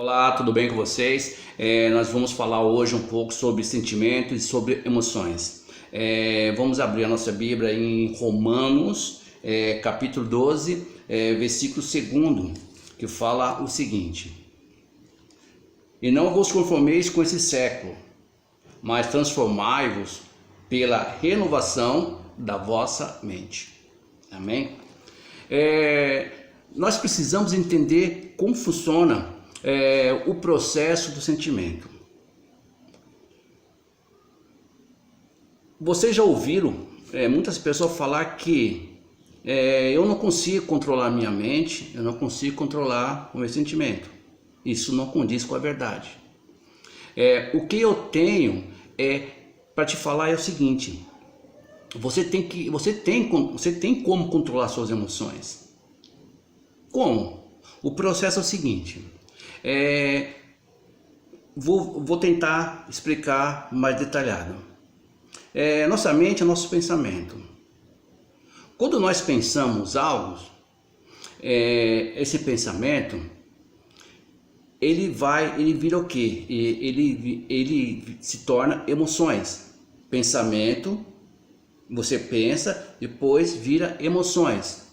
Olá, tudo bem com vocês? Nós vamos falar hoje um pouco sobre sentimentos e sobre emoções. Vamos abrir a nossa Bíblia em Romanos, capítulo 12, versículo 2, que fala o seguinte: E não vos conformeis com esse século, mas transformai-vos pela renovação da vossa mente. Amém? Nós precisamos entender como funciona o processo do sentimento. Vocês já ouviram muitas pessoas falar que eu não consigo controlar minha mente, eu não consigo controlar o meu sentimento. Isso não condiz com a verdade. O que eu tenho para te falar é o seguinte: você tem como controlar suas emoções. Como? O processo é o seguinte. Vou tentar explicar mais detalhado. Nossa mente é nosso pensamento. Quando nós pensamos algo, esse pensamento ele vira o quê? Ele se torna emoções. Pensamento, você pensa, depois vira emoções.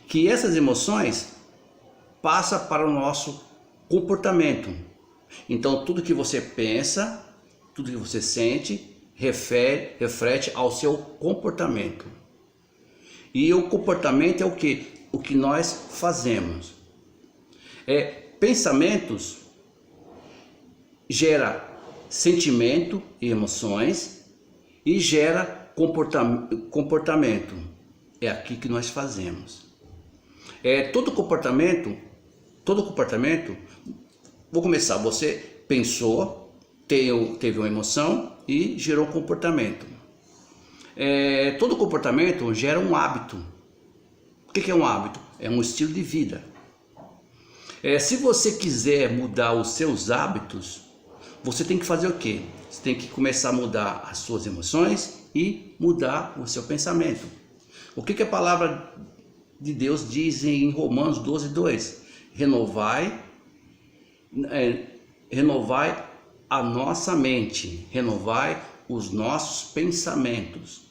Que essas emoções passam para o nosso comportamento. Então tudo que você pensa, tudo que você sente, reflete ao seu comportamento. E o comportamento é o que? O que nós fazemos. Pensamentos gera sentimento e emoções e gera comportamento. É aqui que nós fazemos. Todo comportamento, vou começar, você pensou, teve uma emoção e gerou comportamento. Todo comportamento gera um hábito. O que é um hábito? É um estilo de vida. Se você quiser mudar os seus hábitos, você tem que fazer o quê? Você tem que começar a mudar as suas emoções e mudar o seu pensamento. O que a palavra de Deus diz em Romanos 12:2? Renovai a nossa mente, renovai os nossos pensamentos,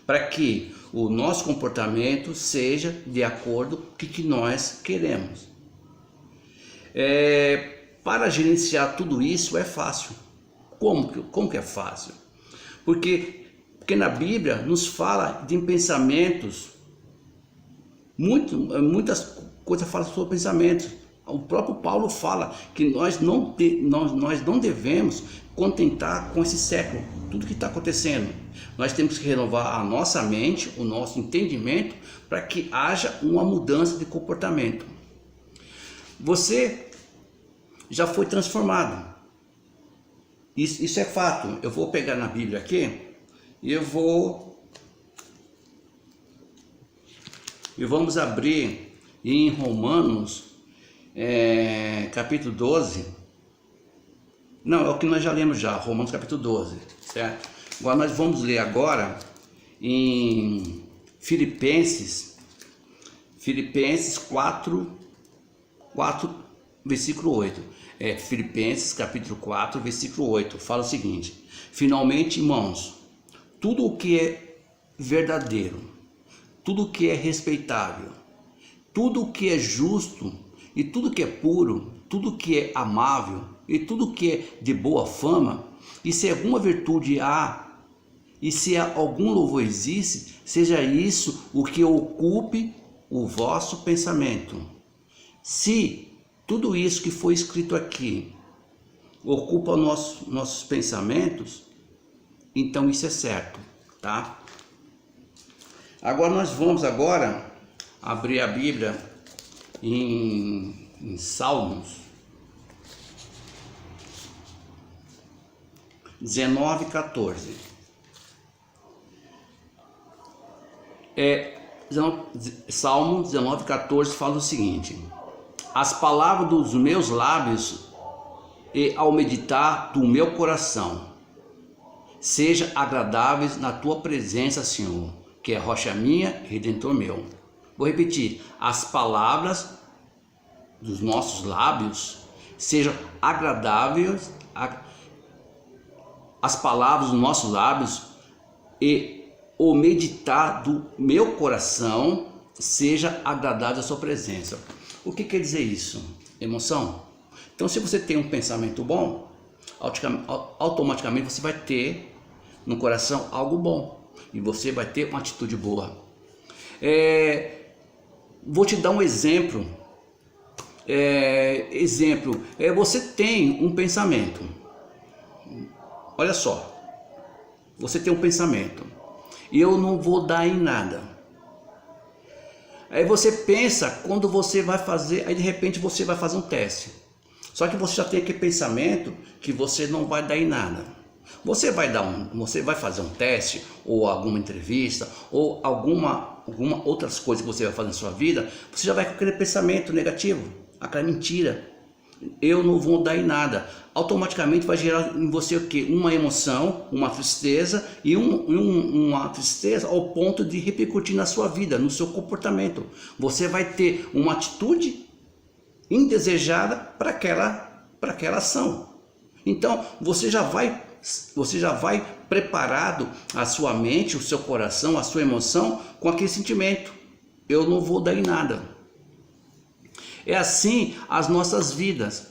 para que o nosso comportamento seja de acordo com o que nós queremos. Para gerenciar tudo isso é fácil. Como que é fácil? Porque na Bíblia nos fala de pensamentos, muitas coisas falam sobre pensamentos. O próprio Paulo fala que nós não devemos contentar com esse século, tudo que está acontecendo. Nós temos que renovar a nossa mente, o nosso entendimento, para que haja uma mudança de comportamento. Você já foi transformado. Isso é fato. Eu vou pegar na Bíblia aqui e vamos abrir em Romanos, capítulo 12. Não, é o que nós já lemos já, Romanos capítulo 12, certo? Agora nós vamos ler agora em Filipenses 4, versículo 8. Filipenses capítulo 4, versículo 8, fala o seguinte: Finalmente, irmãos, tudo o que é verdadeiro, tudo o que é respeitável, tudo o que é justo, e tudo que é puro, tudo que é amável, e tudo que é de boa fama, e se alguma virtude há, e se algum louvor existe, seja isso o que ocupe o vosso pensamento. Se tudo isso que foi escrito aqui ocupa nossos pensamentos, então isso é certo, tá? Agora nós vamos abrir a Bíblia em Salmos 19:14. Salmo 19:14 fala o seguinte: As palavras dos meus lábios e ao meditar do meu coração seja agradáveis na tua presença, Senhor, que é rocha minha e redentor meu. Vou repetir: as palavras dos nossos lábios sejam agradáveis as palavras dos nossos lábios e o meditar do meu coração seja agradável à sua presença. O que quer dizer isso? Emoção. Então, se você tem um pensamento bom, automaticamente você vai ter no coração algo bom e você vai ter uma atitude boa. Vou te dar um exemplo. Você tem um pensamento. Olha só, você tem um pensamento e eu não vou dar em nada. Aí você pensa quando você vai fazer, aí de repente você vai fazer um teste. Só que você já tem aquele pensamento que você não vai dar em nada. Você vai fazer um teste ou alguma entrevista ou alguma outras coisas que você vai fazer na sua vida, você já vai com aquele pensamento negativo, aquela mentira. Eu não vou dar em nada. Automaticamente vai gerar em você o quê? Uma emoção, uma tristeza e uma tristeza ao ponto de repercutir na sua vida, no seu comportamento. Você vai ter uma atitude indesejada para aquela ação. Então você já vai preparado a sua mente, o seu coração, a sua emoção com aquele sentimento. Eu não vou dar em nada. É assim as nossas vidas.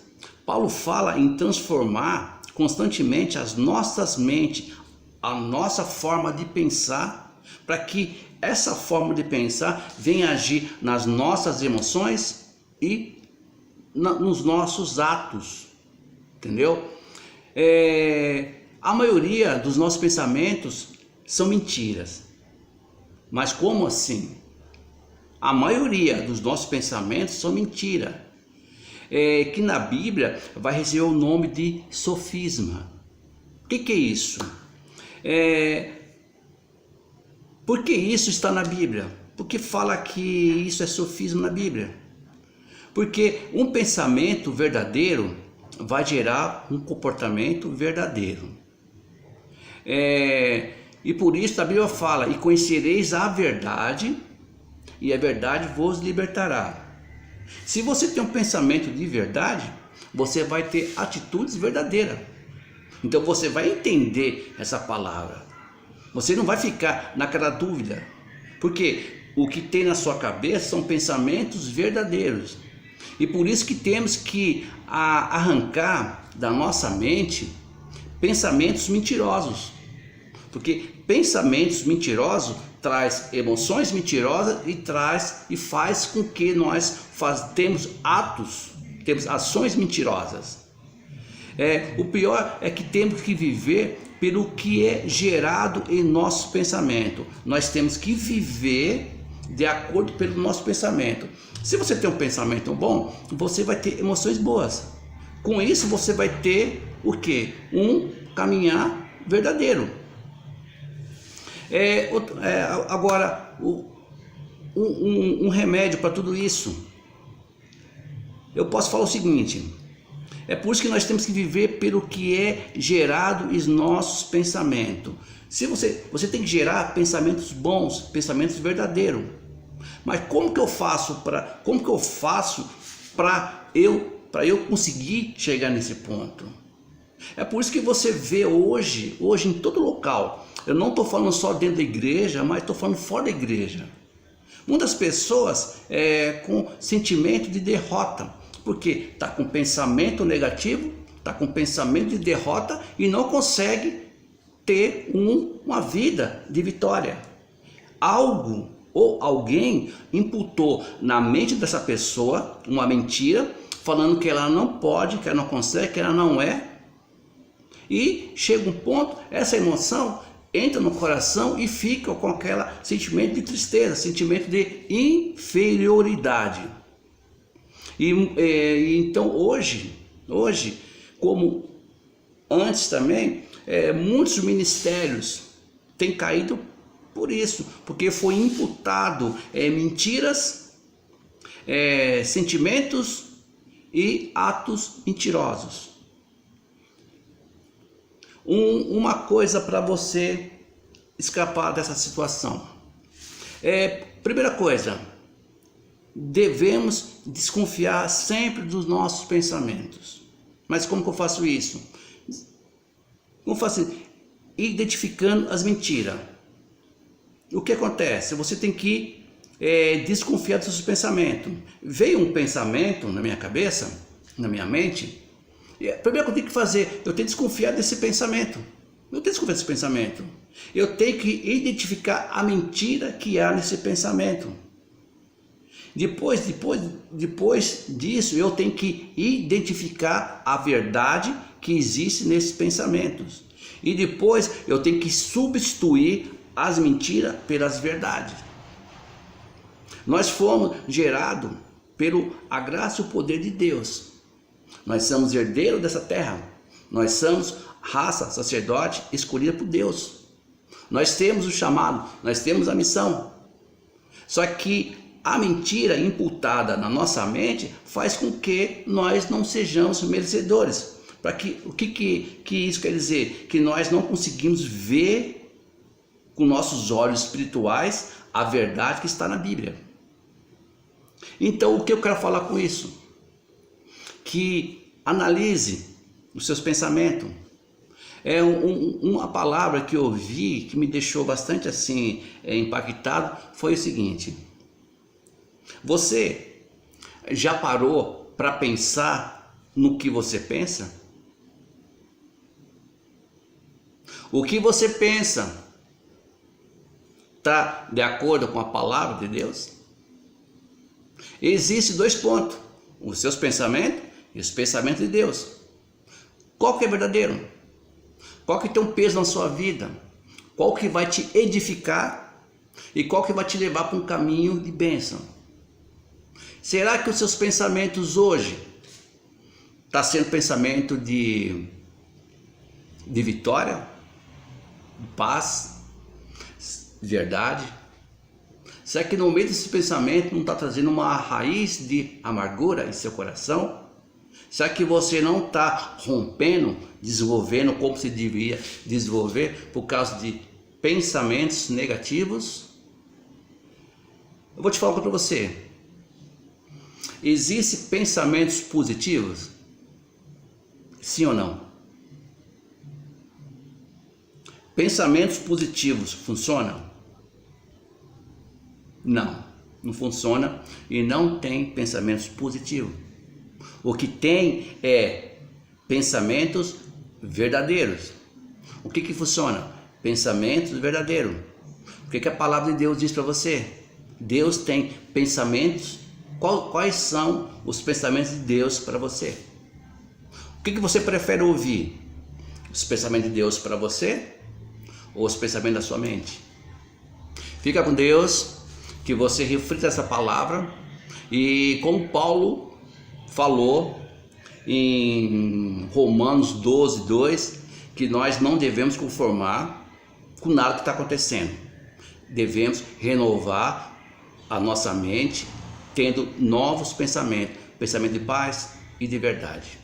Paulo fala em transformar constantemente as nossas mentes, a nossa forma de pensar, para que essa forma de pensar venha agir nas nossas emoções e nos nossos atos, entendeu? A maioria dos nossos pensamentos são mentiras. Mas como assim? A maioria dos nossos pensamentos são mentira. Que na Bíblia vai receber o nome de sofisma. O que é isso? Por que isso está na Bíblia? Porque fala que isso é sofisma na Bíblia. Porque um pensamento verdadeiro vai gerar um comportamento verdadeiro. E por isso a Bíblia fala: e conhecereis a verdade, e a verdade vos libertará. Se você tem um pensamento de verdade, você vai ter atitudes verdadeiras. Então você vai entender essa palavra. Você não vai ficar naquela dúvida, porque o que tem na sua cabeça são pensamentos verdadeiros. E por isso que temos que arrancar da nossa mente pensamentos mentirosos. Porque pensamentos mentirosos traz emoções mentirosas e faz com que nós temos ações mentirosas. O pior é que temos que viver pelo que é gerado em nosso pensamento. Nós temos que viver de acordo pelo nosso pensamento. Se você tem um pensamento bom, você vai ter emoções boas. Com isso você vai ter o quê? Um caminhar verdadeiro. Agora, um remédio para tudo isso, eu posso falar o seguinte: é por isso que nós temos que viver pelo que é gerado em nossos pensamentos. Se você tem que gerar pensamentos bons, pensamentos verdadeiros. Mas como que eu faço para eu conseguir chegar nesse ponto? É por isso que você vê hoje em todo local. Eu não estou falando só dentro da igreja, mas estou falando fora da igreja. Muitas pessoas com sentimento de derrota, porque está com pensamento negativo, está com pensamento de derrota e não consegue ter uma vida de vitória. Algo ou alguém imputou na mente dessa pessoa uma mentira, falando que ela não pode, que ela não consegue, que ela não é. E chega um ponto, essa emoção entra no coração e fica com aquele sentimento de tristeza, sentimento de inferioridade. Então hoje, como antes também, muitos ministérios têm caído por isso, porque foi imputado mentiras, sentimentos e atos mentirosos. Uma coisa para você escapar dessa situação. Primeira coisa, devemos desconfiar sempre dos nossos pensamentos. Mas como que eu faço isso? Como faço? Identificando as mentiras. O que acontece? Você tem que desconfiar dos seus pensamentos. Veio um pensamento na minha cabeça, na minha mente, e a primeira coisa que eu tenho que fazer, eu tenho que desconfiar desse pensamento. Eu tenho que desconfiar desse pensamento. Eu tenho que identificar a mentira que há nesse pensamento. Depois disso, eu tenho que identificar a verdade que existe nesses pensamentos. E depois eu tenho que substituir as mentiras pelas verdades. Nós fomos gerados pela graça e o poder de Deus. Nós somos herdeiros dessa terra. Nós somos raça, sacerdote, escolhida por Deus. Nós temos o chamado, nós temos a missão. Só que a mentira imputada na nossa mente faz com que nós não sejamos merecedores. O que isso quer dizer? Que nós não conseguimos ver com nossos olhos espirituais a verdade que está na Bíblia. Então, o que eu quero falar com isso? Que analise os seus pensamentos. Uma palavra que eu ouvi que me deixou bastante assim impactado foi o seguinte: você já parou para pensar no que você pensa? O que você pensa está de acordo com a palavra de Deus? Existem dois pontos: os seus pensamentos e os pensamentos de Deus. Qual que é verdadeiro? Qual que tem um peso na sua vida? Qual que vai te edificar? E qual que vai te levar para um caminho de bênção? Será que os seus pensamentos hoje estão sendo pensamento de vitória, de paz, de verdade? Será que no meio desse pensamento não está trazendo uma raiz de amargura em seu coração? Será que você não está rompendo, desenvolvendo como se devia desenvolver por causa de pensamentos negativos? Eu vou te falar para você. Existem pensamentos positivos? Sim ou não? Pensamentos positivos funcionam? Não, não funciona e não tem pensamentos positivos. O que tem é pensamentos verdadeiros. O que funciona? Pensamentos verdadeiros. O que a palavra de Deus diz para você? Deus tem pensamentos. Quais são os pensamentos de Deus para você? O que você prefere ouvir? Os pensamentos de Deus para você ou os pensamentos da sua mente? Fica com Deus, que você reflita essa palavra e como Paulo falou em Romanos 12:2, que nós não devemos conformar com nada que está acontecendo. Devemos renovar a nossa mente, tendo novos pensamentos, pensamento de paz e de verdade.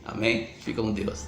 Amém? Fica com Deus.